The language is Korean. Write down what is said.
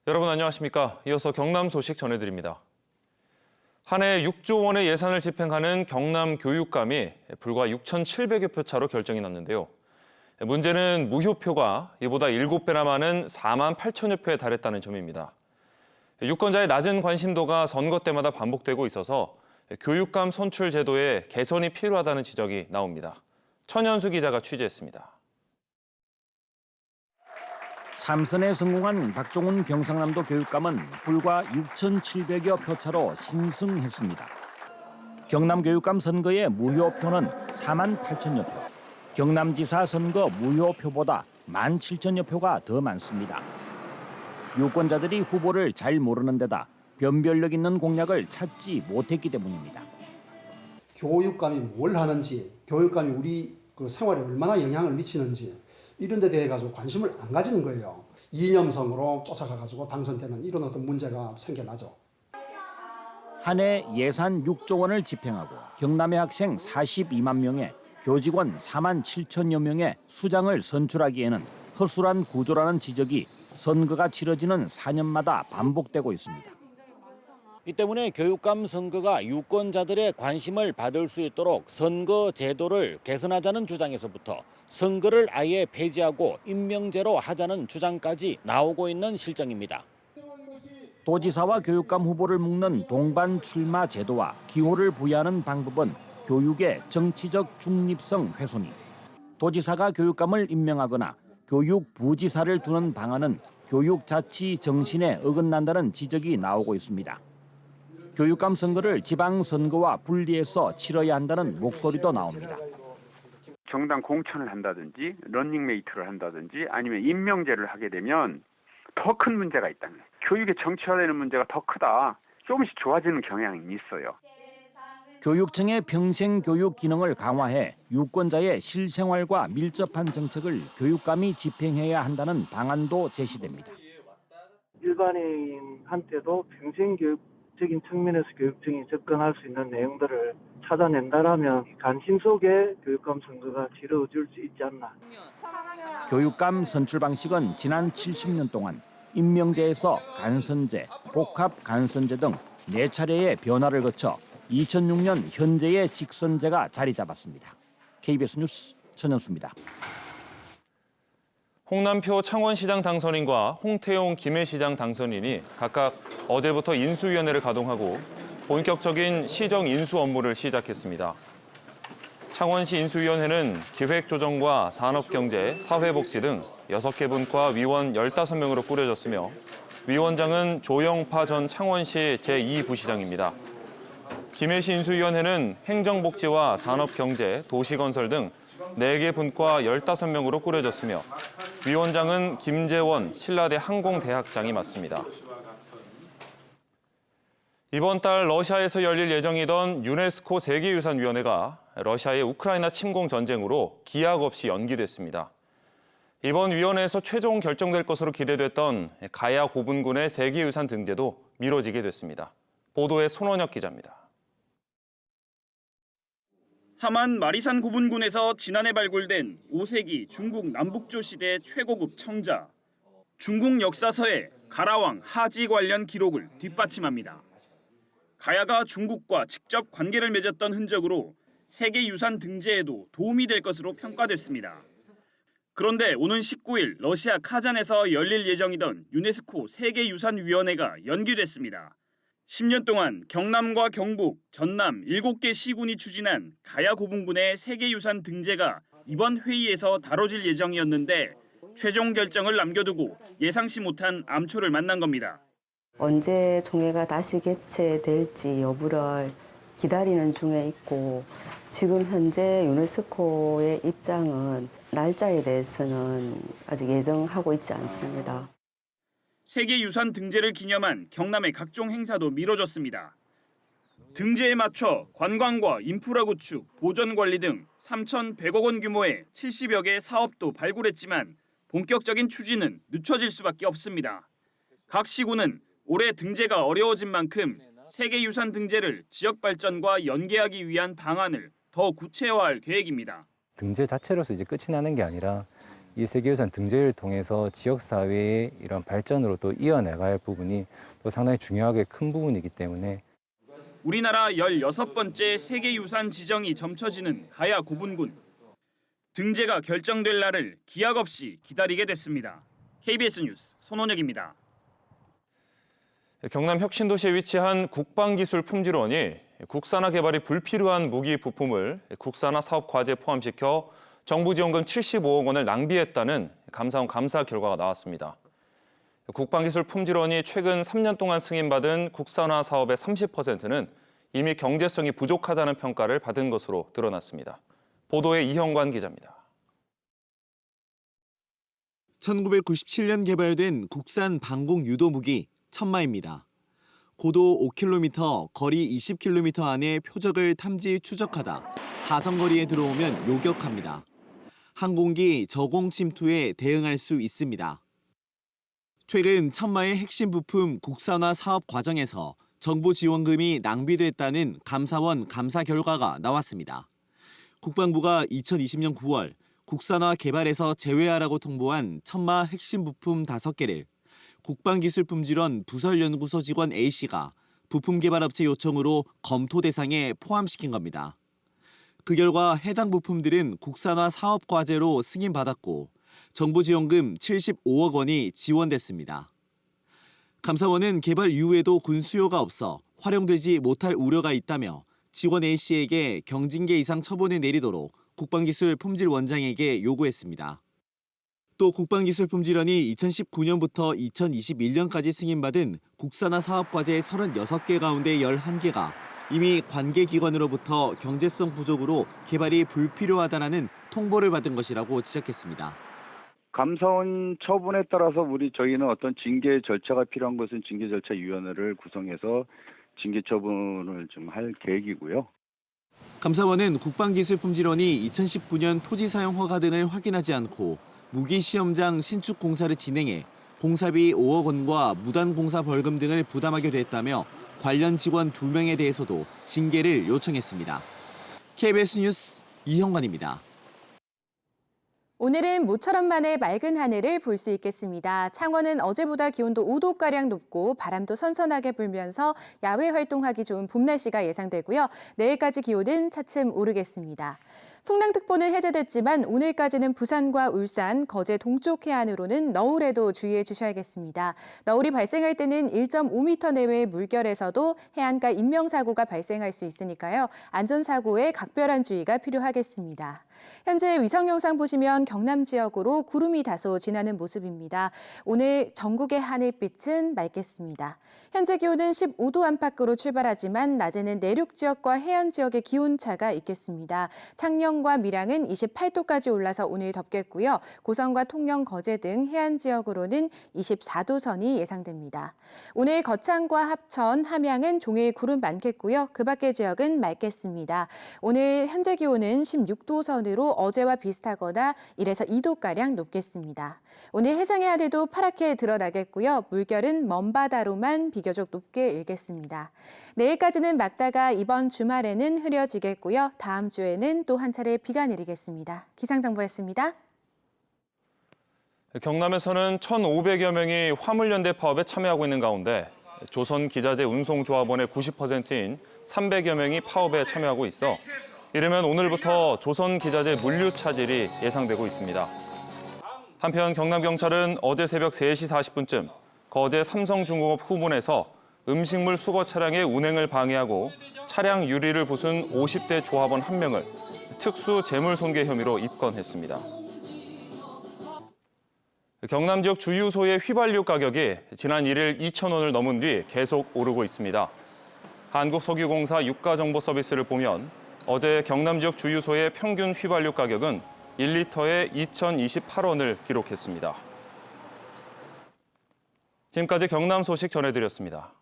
여러분 안녕하십니까? 이어서 경남 소식 전해드립니다. 한 해 6조 원의 예산을 집행하는 경남 교육감이 불과 6,700여 표 차로 결정이 났는데요. 문제는 무효표가 이보다 7배나 많은 4만 8천여 표에 달했다는 점입니다. 유권자의 낮은 관심도가 선거 때마다 반복되고 있어서 교육감 선출 제도에 개선이 필요하다는 지적이 나옵니다. 천연수 기자가 취재했습니다. 3선에 성공한 박종훈 경상남도 교육감은 불과 6,700여 표 차로 신승했습니다. 경남 교육감 선거의 무효표는 4만 8천여 표, 경남지사 선거 무효표보다 17,000여 표가 더 많습니다. 유권자들이 후보를 잘 모르는 데다 변별력 있는 공약을 찾지 못했기 때문입니다. 교육감이 뭘 하는지, 교육감이 우리 생활에 얼마나 영향을 미치는지 이런 데 대해 가지고 관심을 안 가지는 거예요. 이념성으로 쫓아가가지고 당선되는 이런 어떤 문제가 생겨나죠. 한 해 예산 6조 원을 집행하고 경남의 학생 42만 명에 교직원 4만 7천여 명의 수장을 선출하기에는 허술한 구조라는 지적이 선거가 치러지는 4년마다 반복되고 있습니다. 이 때문에 교육감 선거가 유권자들의 관심을 받을 수 있도록 선거 제도를 개선하자는 주장에서부터 선거를 아예 폐지하고 임명제로 하자는 주장까지 나오고 있는 실정입니다. 도지사와 교육감 후보를 묶는 동반 출마 제도와 기호를 부여하는 방법은 교육의 정치적 중립성 훼손이, 도지사가 교육감을 임명하거나 교육부지사를 두는 방안은 교육자치 정신에 어긋난다는 지적이 나오고 있습니다. 교육감 선거를 지방선거와 분리해서 치러야 한다는 목소리도 나옵니다. 정당 공천을 한다든지 러닝메이트를 한다든지 아니면 임명제를 하게 되면 더 큰 문제가 있다는 거예요. 교육의 정치화되는 문제가 더 크다. 조금씩 좋아지는 경향이 있어요. 교육청의 평생교육 기능을 강화해 유권자의 실생활과 밀접한 정책을 교육감이 집행해야 한다는 방안도 제시됩니다. 일반인한테도 평생교육적인 측면에서 교육청이 접근할 수 있는 내용들을 찾아낸다라면 관심 속에 교육감 선거가 치러질 수 있지 않나. 교육감 선출 방식은 지난 70년 동안 임명제에서 간선제, 복합 간선제 등 4차례의 변화를 거쳐 2006년 현재의 직선제가 자리 잡았습니다. KBS 뉴스 천연수입니다. 홍남표 창원시장 당선인과 홍태용 김해시장 당선인이 각각 어제부터 인수위원회를 가동하고 본격적인 시정 인수 업무를 시작했습니다. 창원시 인수위원회는 기획조정과 산업경제, 사회복지 등 6개 분과 위원 15명으로 꾸려졌으며 위원장은 조영파 전 창원시 제2부시장입니다. 김해시 인수위원회는 행정복지와 산업경제, 도시건설 등 4개 분과 15명으로 꾸려졌으며 위원장은 김재원 신라대 항공대학장이 맡습니다. 이번 달 러시아에서 열릴 예정이던 유네스코 세계유산위원회가 러시아의 우크라이나 침공 전쟁으로 기약 없이 연기됐습니다. 이번 위원회에서 최종 결정될 것으로 기대됐던 가야 고분군의 세계유산 등재도 미뤄지게 됐습니다. 보도에 손원혁 기자입니다. 하만 마리산 고분군에서 지난해 발굴된 5세기 중국 남북조 시대 최고급 청자. 중국 역사서에 가라왕 하지 관련 기록을 뒷받침합니다. 가야가 중국과 직접 관계를 맺었던 흔적으로 세계유산 등재에도 도움이 될 것으로 평가됐습니다. 그런데 오는 19일 러시아 카잔에서 열릴 예정이던 유네스코 세계유산위원회가 연기됐습니다. 10년 동안 경남과 경북, 전남 7개 시군이 추진한 가야 고분군의 세계유산 등재가 이번 회의에서 다뤄질 예정이었는데 최종 결정을 남겨두고 예상치 못한 암초를 만난 겁니다. 언제 총회가 다시 개최될지 여부를 기다리는 중에 있고 지금 현재 유네스코의 입장은 날짜에 대해서는 아직 예정하고 있지 않습니다. 세계유산 등재를 기념한 경남의 각종 행사도 미뤄졌습니다. 등재에 맞춰 관광과 인프라 구축, 보전 관리 등 3,100억 원 규모의 70여 개 사업도 발굴했지만 본격적인 추진은 늦춰질 수밖에 없습니다. 각 시군은 올해 등재가 어려워진 만큼 세계유산 등재를 지역 발전과 연계하기 위한 방안을 더 구체화할 계획입니다. 등재 자체로서 이제 끝이 나는 게 아니라 이 세계유산 등재를 통해서 지역사회의 이런 발전으로 또 이어나갈 부분이 또 상당히 중요하게 큰 부분이기 때문에 우리나라 16번째 세계유산 지정이 점쳐지는 가야 고분군. 등재가 결정될 날을 기약 없이 기다리게 됐습니다. KBS 뉴스 손원혁입니다. 경남 혁신도시에 위치한 국방기술품질원이 국산화 개발이 불필요한 무기 부품을 국산화 사업 과제에 포함시켜 정부 지원금 75억 원을 낭비했다는 감사원 감사 결과가 나왔습니다. 국방기술품질원이 최근 3년 동안 승인받은 국산화 사업의 30%는 이미 경제성이 부족하다는 평가를 받은 것으로 드러났습니다. 보도에 이형관 기자입니다. 1997년 개발된 국산 방공 유도 무기 천마입니다. 고도 5km, 거리 20km 안에 표적을 탐지 추적하다 사정거리에 들어오면 요격합니다. 항공기 저공 침투에 대응할 수 있습니다. 최근 천마의 핵심 부품 국산화 사업 과정에서 정부 지원금이 낭비됐다는 감사원 감사 결과가 나왔습니다. 국방부가 2020년 9월 국산화 개발에서 제외하라고 통보한 천마 핵심 부품 5개를 국방기술품질원 부설연구소 직원 A씨가 부품 개발업체 요청으로 검토 대상에 포함시킨 겁니다. 그 결과 해당 부품들은 국산화 사업 과제로 승인받았고 정부 지원금 75억 원이 지원됐습니다. 감사원은 개발 이후에도 군 수요가 없어 활용되지 못할 우려가 있다며 직원 A씨에게 경징계 이상 처분을 내리도록 국방기술품질원장에게 요구했습니다. 또 국방기술품질원이 2019년부터 2021년까지 승인받은 국산화 사업과제 36개 가운데 11개가 이미 관계기관으로부터 경제성 부족으로 개발이 불필요하다는 통보를 받은 것이라고 지적했습니다. 감사원 처분에 따라서 저희는 어떤 징계 절차가 필요한 것은 징계절차위원회를 구성해서 징계 처분을 좀 할 계획이고요. 감사원은 국방기술품질원이 2019년 토지 사용 허가 등을 확인하지 않고 무기 시험장 신축 공사를 진행해 공사비 5억 원과 무단 공사 벌금 등을 부담하게 됐다며 관련 직원 2명에 대해서도 징계를 요청했습니다. KBS 뉴스 이형관입니다. 오늘은 모처럼 만에 맑은 하늘을 볼 수 있겠습니다. 창원은 어제보다 기온도 5도가량 높고 바람도 선선하게 불면서 야외 활동하기 좋은 봄 날씨가 예상되고요. 내일까지 기온은 차츰 오르겠습니다. 풍랑특보는 해제됐지만 오늘까지는 부산과 울산, 거제 동쪽 해안으로는 너울에도 주의해 주셔야겠습니다. 너울이 발생할 때는 1.5m 내외의 물결에서도 해안가 인명사고가 발생할 수 있으니까요. 안전사고에 각별한 주의가 필요하겠습니다. 현재 위성 영상 보시면 경남 지역으로 구름이 다소 지나는 모습입니다. 오늘 전국의 하늘빛은 맑겠습니다. 현재 기온은 15도 안팎으로 출발하지만 낮에는 내륙 지역과 해안 지역의 기온차가 있겠습니다. 창녕과 밀양은 28도까지 올라서 오늘 덥겠고요. 고성과 통영, 거제 등 해안 지역으로는 24도 선이 예상됩니다. 오늘 거창과 합천, 함양은 종일 구름 많겠고요. 그 밖의 지역은 맑겠습니다. 오늘 현재 기온은 16도 선으로 어제와 비슷하거나 1에서 2도가량 높겠습니다. 오늘 해상의 하늘도 파랗게 드러나겠고요. 물결은 먼바다로만 비교적 높게 일겠습니다. 내일까지는 맑다가 이번 주말에는 흐려지겠고요. 다음 주에는 또 한 차례 비가 내리겠습니다. 기상정보였습니다. 경남에서는 1,500여 명이 화물연대 파업에 참여하고 있는 가운데 조선기자재 운송조합원의 90%인 300여 명이 파업에 참여하고 있어 이르면 오늘부터 조선기자재 물류 차질이 예상되고 있습니다. 한편 경남경찰은 어제 새벽 3시 40분쯤 거제 삼성중공업 후문에서 음식물 수거 차량의 운행을 방해하고 차량 유리를 부순 50대 조합원 1명을 특수 재물손괴 혐의로 입건했습니다. 경남 지역 주유소의 휘발유 가격이 지난 1일 2,000원을 넘은 뒤 계속 오르고 있습니다. 한국석유공사 유가정보 서비스를 보면 어제 경남 지역 주유소의 평균 휘발유 가격은 1리터에 2,028원을 기록했습니다. 지금까지 경남 소식 전해드렸습니다.